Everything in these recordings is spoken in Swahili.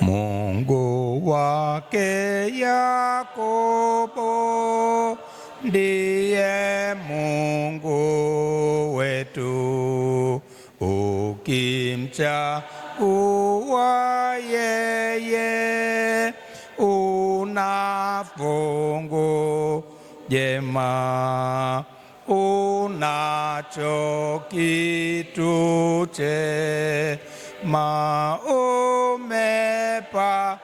Mungu wake Yakobo ndiye Mungu wetu, ukimchagua yeye una fungu jema, unacho kitu chema, umepata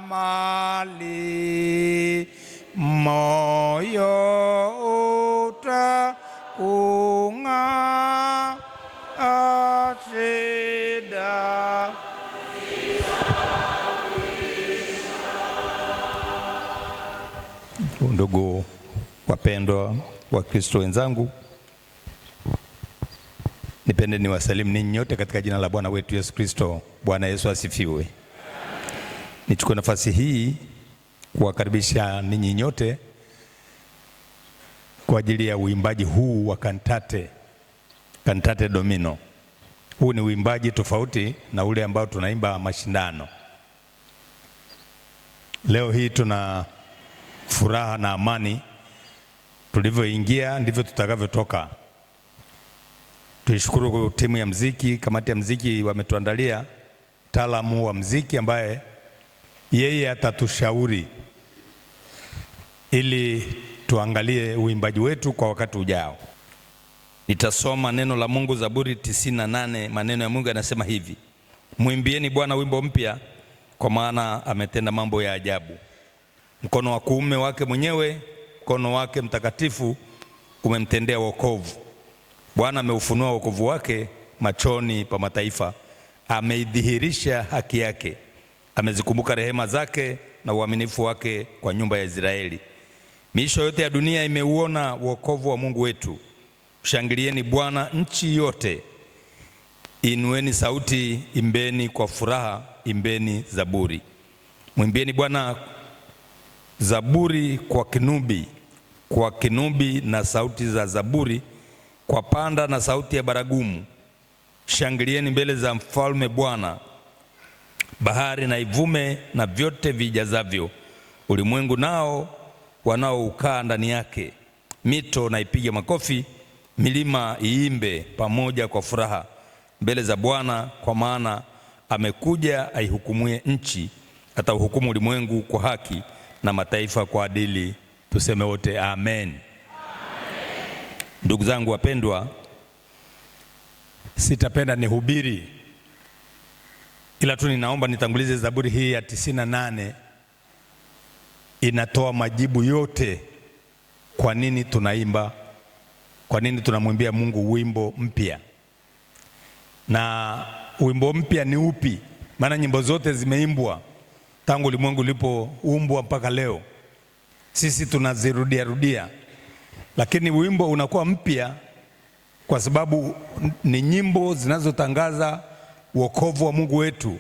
mali, moyo utaung'aa shida. Ndugu wapendwa wa Kristo wenzangu, nipende niwasalimu ninyi nyote katika jina la Bwana wetu Yesu Kristo. Bwana Yesu asifiwe. Nichukue nafasi hii kuwakaribisha ninyi nyote kwa ajili ya uimbaji huu wa Cantate Domino. Huu ni uimbaji tofauti na ule ambao tunaimba mashindano. Leo hii tuna furaha na amani. Tulivyoingia ndivyo tutakavyotoka. Tuishukuru timu ya muziki, kamati ya muziki, wametuandalia mtaalamu wa muziki ambaye yeye atatushauri ili tuangalie uimbaji wetu kwa wakati ujao. Nitasoma neno la Mungu, Zaburi 98. Maneno ya Mungu yanasema hivi: Mwimbieni Bwana wimbo mpya, kwa maana ametenda mambo ya ajabu. Mkono wa kuume wake mwenyewe, mkono wake mtakatifu umemtendea wokovu. Bwana ameufunua wokovu wake machoni pa mataifa, ameidhihirisha haki yake, amezikumbuka rehema zake na uaminifu wake kwa nyumba ya Israeli. Miisho yote ya dunia imeuona wokovu wa Mungu wetu. Shangilieni Bwana nchi yote, inueni sauti, imbeni kwa furaha, imbeni zaburi. Mwimbieni Bwana zaburi kwa kinubi na sauti za zaburi, kwa panda na sauti ya baragumu. Shangilieni mbele za mfalme Bwana, bahari na ivume na vyote vijazavyo, ulimwengu nao wanaoukaa ndani yake. Mito na ipige makofi, milima iimbe pamoja kwa furaha mbele za Bwana, kwa maana amekuja aihukumue nchi, atauhukumu ulimwengu kwa haki na mataifa kwa adili. Tuseme wote amen. Ndugu zangu wapendwa, sitapenda nihubiri, ila tu ninaomba nitangulize Zaburi hii ya 98. Inatoa majibu yote kwa nini tunaimba, kwa nini tunamwimbia Mungu wimbo mpya. Na wimbo mpya ni upi? Maana nyimbo zote zimeimbwa tangu ulimwengu ulipoumbwa mpaka leo. Sisi tunazirudia rudia, lakini wimbo unakuwa mpya kwa sababu ni nyimbo zinazotangaza wokovu wa Mungu wetu.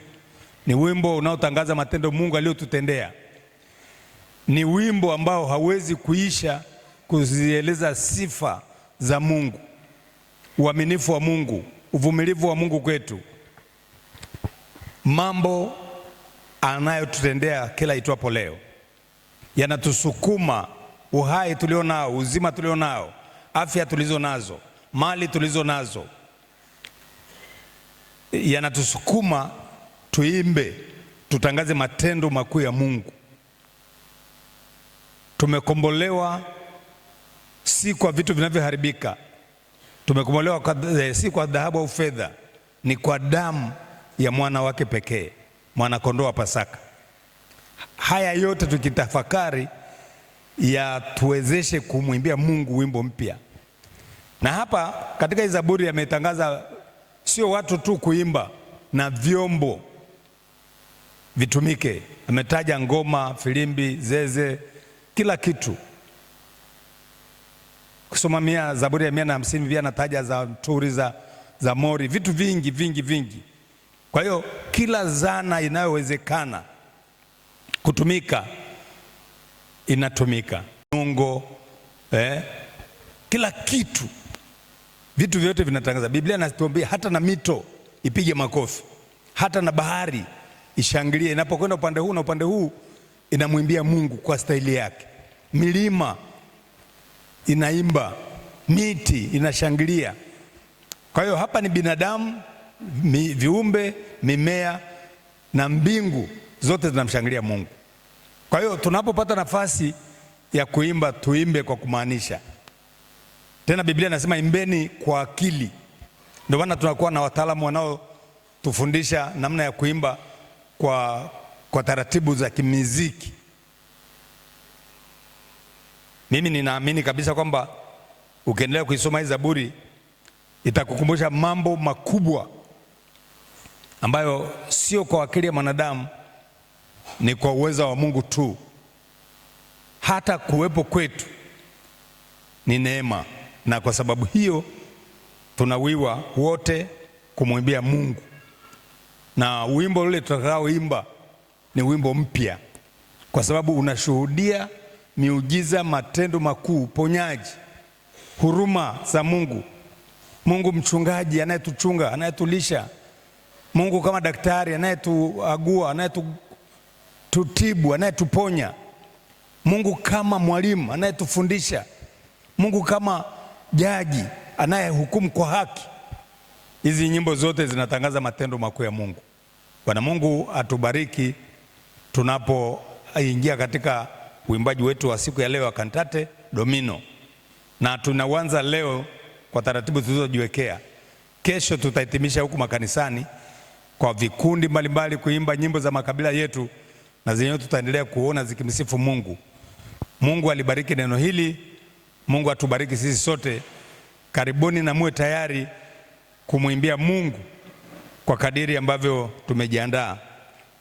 Ni wimbo unaotangaza matendo Mungu aliyotutendea. Ni wimbo ambao hawezi kuisha kuzieleza sifa za Mungu, uaminifu wa Mungu, uvumilivu wa Mungu kwetu, mambo anayotutendea kila itwapo leo. Yanatusukuma, uhai tulio nao, uzima tulio nao, afya tulizo nazo, mali tulizo nazo, yanatusukuma tuimbe, tutangaze matendo makuu ya Mungu. Tumekombolewa si kwa vitu vinavyoharibika. Tumekombolewa si kwa dhahabu au fedha, ni kwa damu ya mwana wake pekee, mwana kondoo wa Pasaka. Haya yote tukitafakari yatuwezeshe kumwimbia Mungu wimbo mpya. Na hapa katika hii Zaburi ametangaza sio watu tu kuimba, na vyombo vitumike. Ametaja ngoma, filimbi, zeze, kila kitu. Kusoma Zaburi ya 150 pia anataja za turi, za mori, vitu vingi vingi vingi. Kwa hiyo kila zana inayowezekana kutumika inatumika. Nungo, kila kitu, vitu vyote vinatangaza. Biblia inatuambia hata na mito ipige makofi, hata na bahari ishangilie. Inapokwenda upande huu na upande huu, inamwimbia Mungu kwa staili yake. Milima inaimba, miti inashangilia. Kwa hiyo hapa ni binadamu, viumbe, mimea na mbingu zote zinamshangilia Mungu. Kwa hiyo tunapopata nafasi ya kuimba, tuimbe kwa kumaanisha. Tena Biblia inasema imbeni kwa akili. Ndio maana tunakuwa na wataalamu wanaotufundisha namna ya kuimba kwa taratibu za kimuziki. Mimi ninaamini kabisa kwamba ukiendelea kuisoma hii Zaburi itakukumbusha mambo makubwa ambayo sio kwa akili ya mwanadamu, ni kwa uwezo wa Mungu tu. Hata kuwepo kwetu ni neema, na kwa sababu hiyo tunawiwa wote kumwimbia Mungu. Na wimbo ule tutakaoimba ni wimbo mpya, kwa sababu unashuhudia miujiza, matendo makuu, uponyaji, huruma za Mungu. Mungu mchungaji anayetuchunga, anayetulisha. Mungu kama daktari anayetuagua, anayetutibu, anayetuponya. Mungu kama mwalimu anayetufundisha. Mungu kama jaji anayehukumu kwa haki. Hizi nyimbo zote zinatangaza matendo makuu ya Mungu. Bwana Mungu atubariki tunapoingia katika uimbaji wetu wa siku ya leo wa Cantate Domino. Na tunaanza leo kwa taratibu tulizojiwekea. Kesho tutahitimisha huku makanisani kwa vikundi mbalimbali kuimba nyimbo za makabila yetu, na zenyewe tutaendelea kuona zikimsifu Mungu. Mungu alibariki neno hili. Mungu atubariki sisi sote. Karibuni na muwe tayari kumwimbia Mungu kwa kadiri ambavyo tumejiandaa.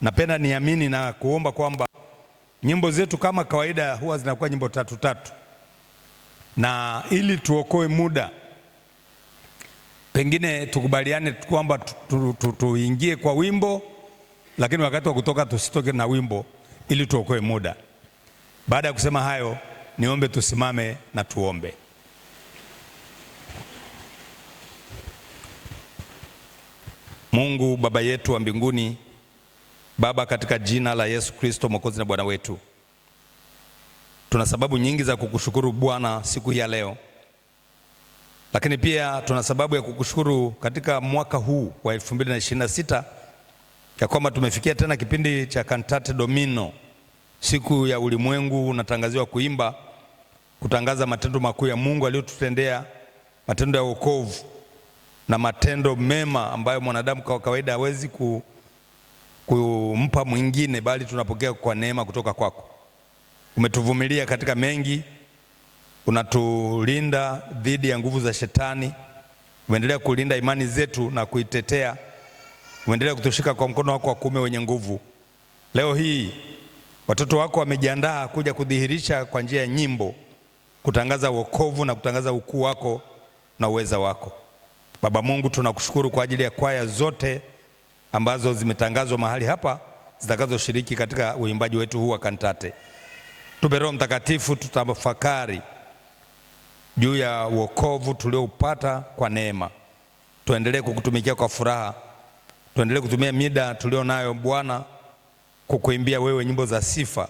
Napenda niamini na kuomba kwamba nyimbo zetu kama kawaida huwa zinakuwa nyimbo tatu, na ili tuokoe muda, pengine tukubaliane kwamba tuingie kwa wimbo, lakini wakati wa kutoka tusitoke na wimbo ili tuokoe muda. Baada ya kusema hayo, niombe tusimame na tuombe. Mungu Baba yetu wa mbinguni, Baba, katika jina la Yesu Kristo Mwokozi na Bwana wetu, tuna sababu nyingi za kukushukuru Bwana siku hii ya leo, lakini pia tuna sababu ya kukushukuru katika mwaka huu wa 2026 ya kwamba tumefikia tena kipindi cha Cantate Domino, siku ya ulimwengu unatangaziwa kuimba, kutangaza matendo makuu ya Mungu aliyotutendea, matendo ya wokovu na matendo mema ambayo mwanadamu kwa kawaida hawezi kumpa mwingine, bali tunapokea kwa neema kutoka kwako. Umetuvumilia katika mengi, unatulinda dhidi ya nguvu za shetani, umeendelea kulinda imani zetu na kuitetea, umeendelea kutushika kwa mkono wako wa kuume wenye nguvu. Leo hii watoto wako wamejiandaa kuja kudhihirisha kwa njia ya nyimbo, kutangaza wokovu na kutangaza ukuu wako na uweza wako. Baba Mungu, tunakushukuru kwa ajili ya kwaya zote ambazo zimetangazwa mahali hapa zitakazoshiriki katika uimbaji wetu huu wa Cantate. Tupe Roho Mtakatifu, tutafakari juu ya wokovu tulioupata kwa neema. Tuendelee kukutumikia kwa furaha. Tuendelee kutumia mida tulionayo Bwana kukuimbia wewe nyimbo za sifa.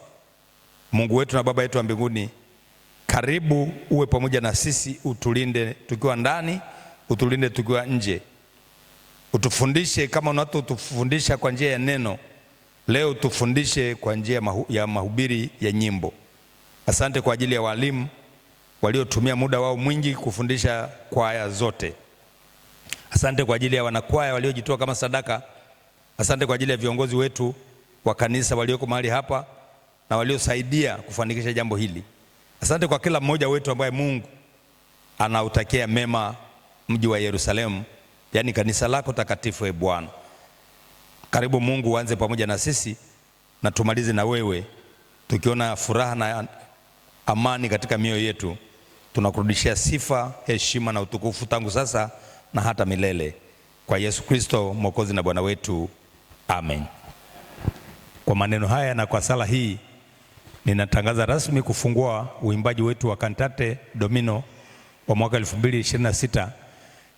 Mungu wetu na Baba yetu wa mbinguni, karibu uwe pamoja na sisi, utulinde tukiwa ndani, utulinde tukiwa nje. Utufundishe kama unatufundisha kwa njia ya neno. Leo tufundishe kwa njia ya mahubiri ya nyimbo. Asante kwa ajili ya walimu waliotumia muda wao mwingi kufundisha kwaya zote. Asante kwa ajili ya wanakwaya waliojitoa kama sadaka. Asante kwa ajili ya viongozi wetu wa kanisa walioko mahali hapa na waliosaidia kufanikisha jambo hili. Asante kwa kila mmoja wetu ambaye Mungu anautakia mema mji wa Yerusalemu, yaani kanisa lako takatifu. Bwana, karibu Mungu, uanze pamoja na sisi na tumalize na wewe, tukiona furaha na amani katika mioyo yetu. Tunakurudishia sifa, heshima na utukufu tangu sasa na hata milele, kwa Yesu Kristo Mwokozi na Bwana wetu. Amen. Kwa maneno haya na kwa sala hii, ninatangaza rasmi kufungua uimbaji wetu wa Cantate Domino wa mwaka 2026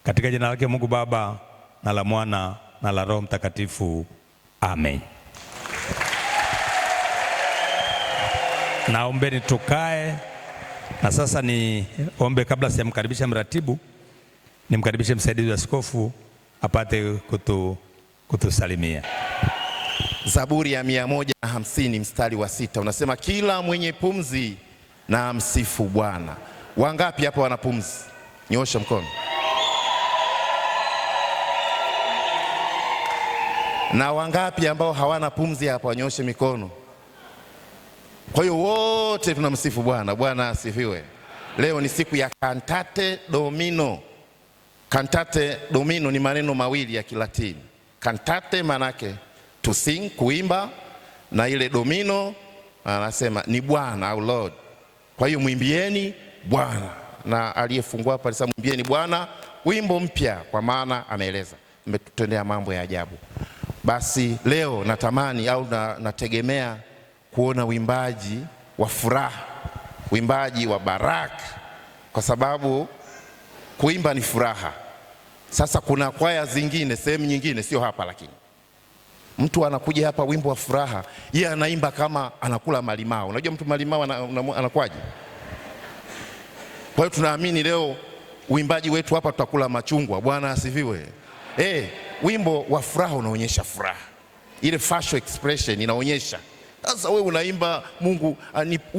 katika jina lake Mungu Baba na la Mwana na la Roho Mtakatifu. Amen. Naombeni tukae. Na sasa niombe, kabla sijamkaribisha mratibu, nimkaribishe msaidizi wa askofu apate kutusalimia. Zaburi ya 150 mstari wa 6 unasema, kila mwenye pumzi na msifu Bwana. Wangapi hapa wana pumzi? Nyosha mkono. Na wangapi ambao hawana pumzi hapa? Wanyoshe mikono. Kwa hiyo wote tunamsifu Bwana. Bwana asifiwe. Leo ni siku ya Cantate Domino. Cantate Domino ni maneno mawili ya Kilatini. Cantate manake to sing, kuimba, na ile domino anasema ni Bwana au Lord. Kwa hiyo mwimbieni Bwana, na aliyefungua hapa alisema mwimbieni Bwana wimbo mpya, kwa maana ameeleza mmetutendea mambo ya ajabu. Basi leo natamani au nategemea kuona uimbaji wa furaha, uimbaji wa baraka, kwa sababu kuimba ni furaha. Sasa kuna kwaya zingine sehemu nyingine, sio hapa, lakini mtu anakuja hapa wimbo wa furaha, yeye anaimba kama anakula malimao. Unajua mtu malimao anakwaje? Kwa hiyo tunaamini leo uimbaji wetu hapa tutakula machungwa. Bwana asifiwe. Wimbo wa furaha unaonyesha furaha, ile facial expression inaonyesha. Sasa wewe unaimba Mungu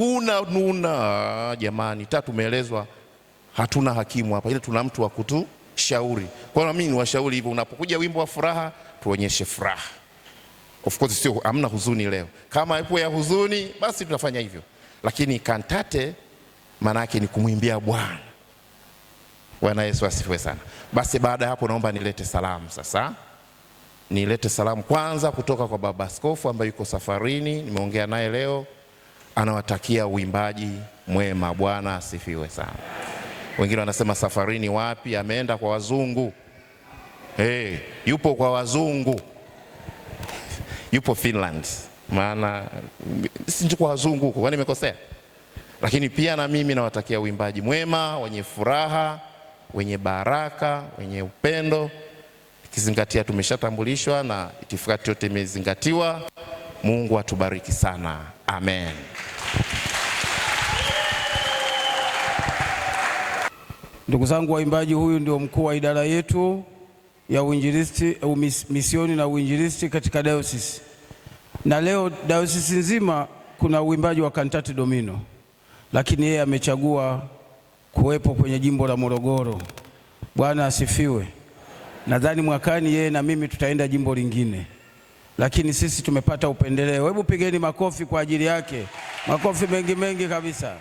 una jamani, tumeelezwa hatuna hakimu hapa, ile tuna mtu wa kutushauri. Kwa hiyo mimi niwashauri hivyo, unapokuja wimbo wa furaha tuonyeshe furaha. Of course sio amna huzuni leo. Kama ipo ya huzuni basi tunafanya hivyo. Lakini kantate maana yake ni kumwimbia Bwana. Bwana Yesu asifiwe sana. Basi baada ya hapo naomba nilete salamu sasa. Nilete salamu kwanza kutoka kwa baba askofu ambaye yuko safarini, nimeongea naye leo. Anawatakia uimbaji mwema. Bwana asifiwe sana. Wengine wanasema safarini wapi? Ameenda kwa wazungu. Yupo kwa wazungu. Yupo Finland. Maana si kwa wazungu huko, kwani nimekosea? Lakini pia na mimi nawatakia uimbaji mwema, wenye furaha, wenye baraka, wenye upendo. Kizingatia tumeshatambulishwa na itifaki yote imezingatiwa. Mungu atubariki sana. Amen. Ndugu zangu waimbaji, huyu ndio mkuu wa idara yetu ya uinjilisti, misioni na uinjilisti katika diocese. Na leo diocese nzima kuna uimbaji wa Cantate Domino, lakini yeye amechagua kuwepo kwenye jimbo la Morogoro. Bwana asifiwe. Nadhani mwakani yeye na mimi tutaenda jimbo lingine, lakini sisi tumepata upendeleo. Hebu pigeni makofi kwa ajili yake, makofi mengi mengi kabisa.